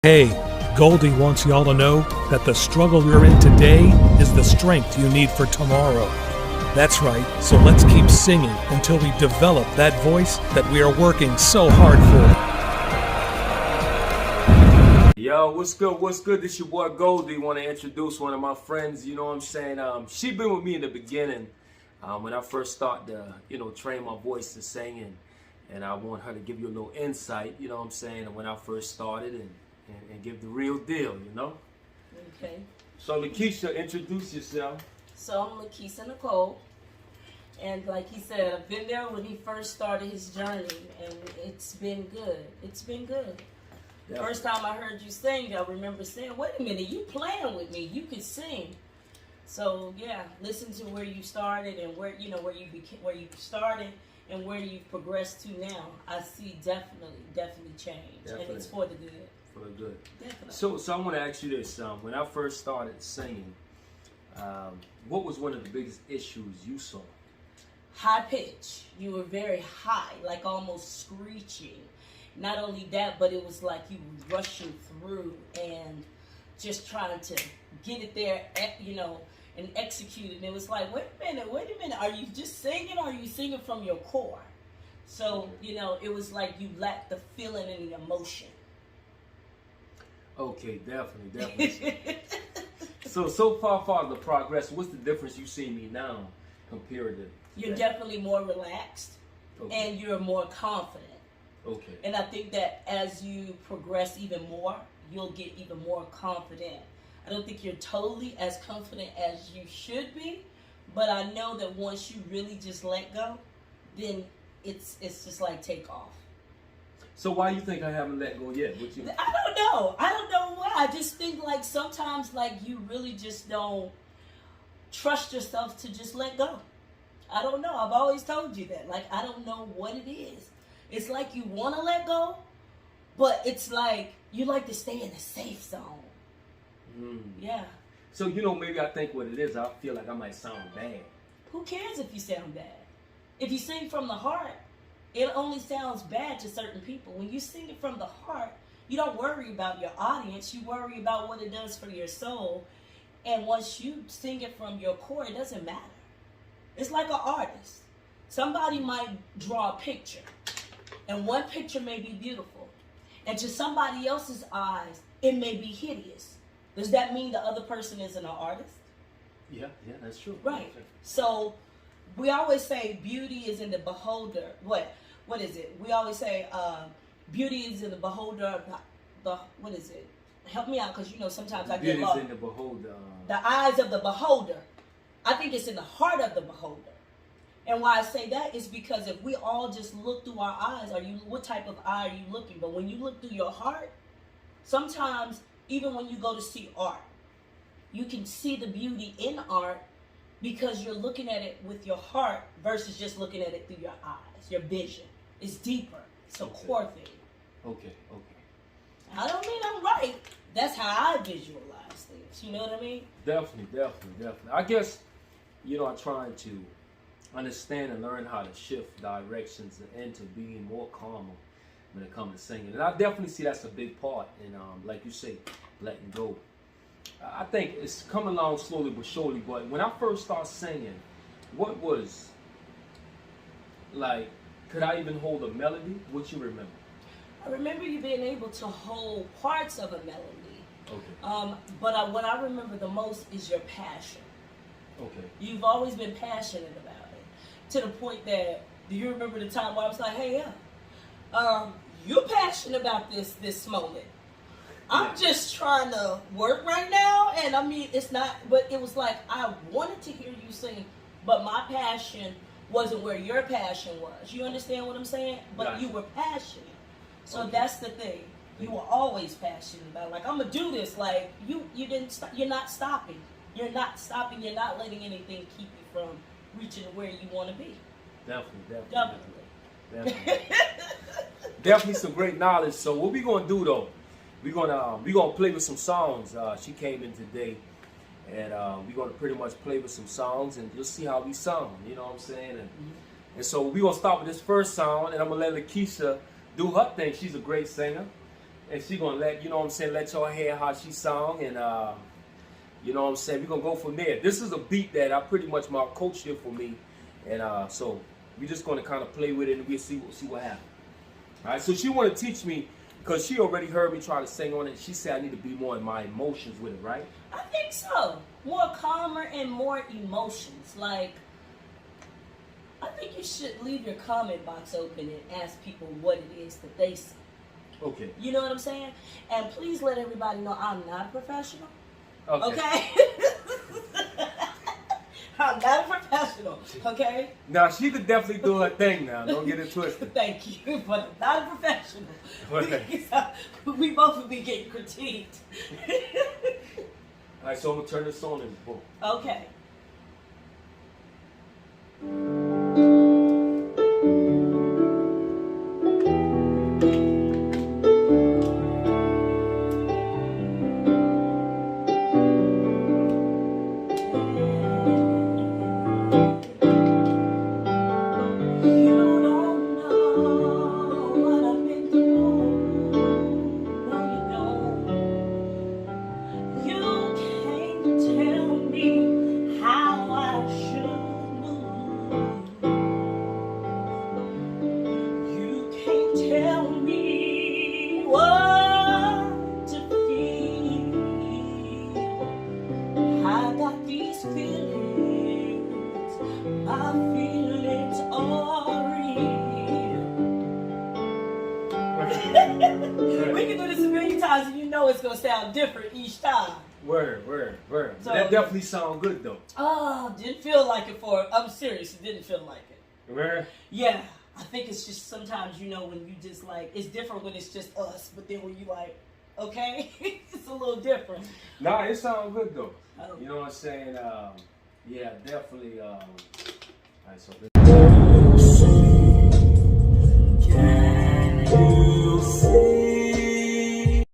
Hey, Goldie wants y'all to know that the struggle you're in today is the strength you need for tomorrow. That's right, so let's keep singing until we develop that voice that we are working so hard for. Yo, what's good? What's good? This your boy Goldie. Want to introduce one of my friends, you know what I'm saying? She been with me in the beginning when I first started to, train my voice to singing. And I want her to give you a little insight, you know what I'm saying, when I first started and give the real deal, you know? Okay. So, Lakeisha, introduce yourself. So, I'm Lakeisha Nicole. And like he said, I've been there when he first started his journey. And it's been good. It's been good. The first time I heard you sing, I remember saying, wait a minute, you playing with me. You can sing. So, yeah, listen to where you started and where you started and where you've progressed to now. I see definitely change. Definitely. And it's for the good. For the good. Definitely. So I want to ask you this. When I first started singing, what was one of the biggest issues you saw? High pitch. You were very high, like almost screeching. Not only that, but it was like you were rushing through and just trying to get it there, and execute it. And it was like, wait a minute. Are you just singing or are you singing from your core? So, it was like you lacked the feeling and the emotion. Okay, definitely. So far the progress, what's the difference you see me now compared to You're definitely more relaxed, okay, and you're more confident. Okay. And I think that as you progress even more, you'll get even more confident. I don't think you're totally as confident as you should be, but I know that once you really just let go, then it's just like take off. So why you think I haven't let go yet? I don't know why. I just think like sometimes like you really just don't trust yourself to just let go. I don't know. I've always told you that. Like I don't know what it is. It's like you want to let go, but it's like you like to stay in the safe zone. Yeah. So maybe I think what it is, I feel like I might sound bad. Who cares if you sound bad? If you sing from the heart, it only sounds bad to certain people. When you sing it from the heart, you don't worry about your audience. You worry about what it does for your soul. And once you sing it from your core, it doesn't matter. It's like an artist. Somebody might draw a picture, and one picture may be beautiful. And to somebody else's eyes, it may be hideous. Does that mean the other person isn't an artist? Yeah, that's true. Right. So we always say beauty is in the beholder. What is it? We always say beauty is in the beholder. What is it? Help me out, because sometimes I get lost. Beauty is in the beholder. The eyes of the beholder. I think it's in the heart of the beholder. And why I say that is because if we all just look through our eyes, what type of eye are you looking? But when you look through your heart, sometimes even when you go to see art, you can see the beauty in art because you're looking at it with your heart versus just looking at it through your eyes. Your vision is deeper. It's a core thing. Okay. I don't mean I'm right. That's how I visualize things. You know what I mean? Definitely. I guess, I'm trying to understand and learn how to shift directions into being more calmer when it comes to singing. And I definitely see that's a big part in, like you say, letting go. I think it's coming along slowly but surely, but when I first started singing, what was, like, could I even hold a melody? What you remember? I remember you being able to hold parts of a melody. Okay. But what I remember the most is your passion. Okay. You've always been passionate about it, to the point that, do you remember the time where I was like, hey, you're passionate about this moment. I'm just trying to work right now, and I mean, it's not, but it was like, I wanted to hear you sing, but my passion wasn't where your passion was. You understand what I'm saying? But Gotcha. You were passionate. So Okay. That's the thing. You were always passionate about, like, I'm gonna do this. Like, you didn't stop. You're not stopping. You're not stopping. You're not letting anything keep you from reaching where you want to be. Definitely. Definitely some great knowledge. So what we gonna do though? We're gonna play with some songs. She came in today, and we're gonna pretty much play with some songs and just see how we sound. You know what I'm saying? And so we're gonna start with this first song, and I'm gonna let Lakeisha do her thing. She's a great singer, and she gonna let, you know what I'm saying, let y'all hear how she sung, and you know what I'm saying, we're gonna go from there. This is a beat that I pretty much, my coach did for me, and so we're just gonna kind of play with it and we'll see what happens. All right, so she wanna teach me, because she already heard me try to sing on it. She said I need to be more in my emotions with it, right? I think so. More calmer and more emotions. Like, I think you should leave your comment box open and ask people what it is that they see. Okay. You know what I'm saying? And please let everybody know I'm not a professional. Okay? I'm not a professional. Okay? Now, she could definitely do her thing now. Don't get it twisted. Thank you, but I'm not a professional. Okay. We both would be getting critiqued. All right, so I'm going to turn this on and boom. Okay. We can do this a million times and you know it's going to sound different each time. Word. So, that definitely sound good though. Oh, didn't feel like it I'm serious, it didn't feel like it. Where? Yeah, I think it's just sometimes, you know, when you just like, it's different when it's just us, but then when you like, okay, it's a little different. Nah, it sound good though. Oh. You know what I'm saying? Yeah, definitely. All right, so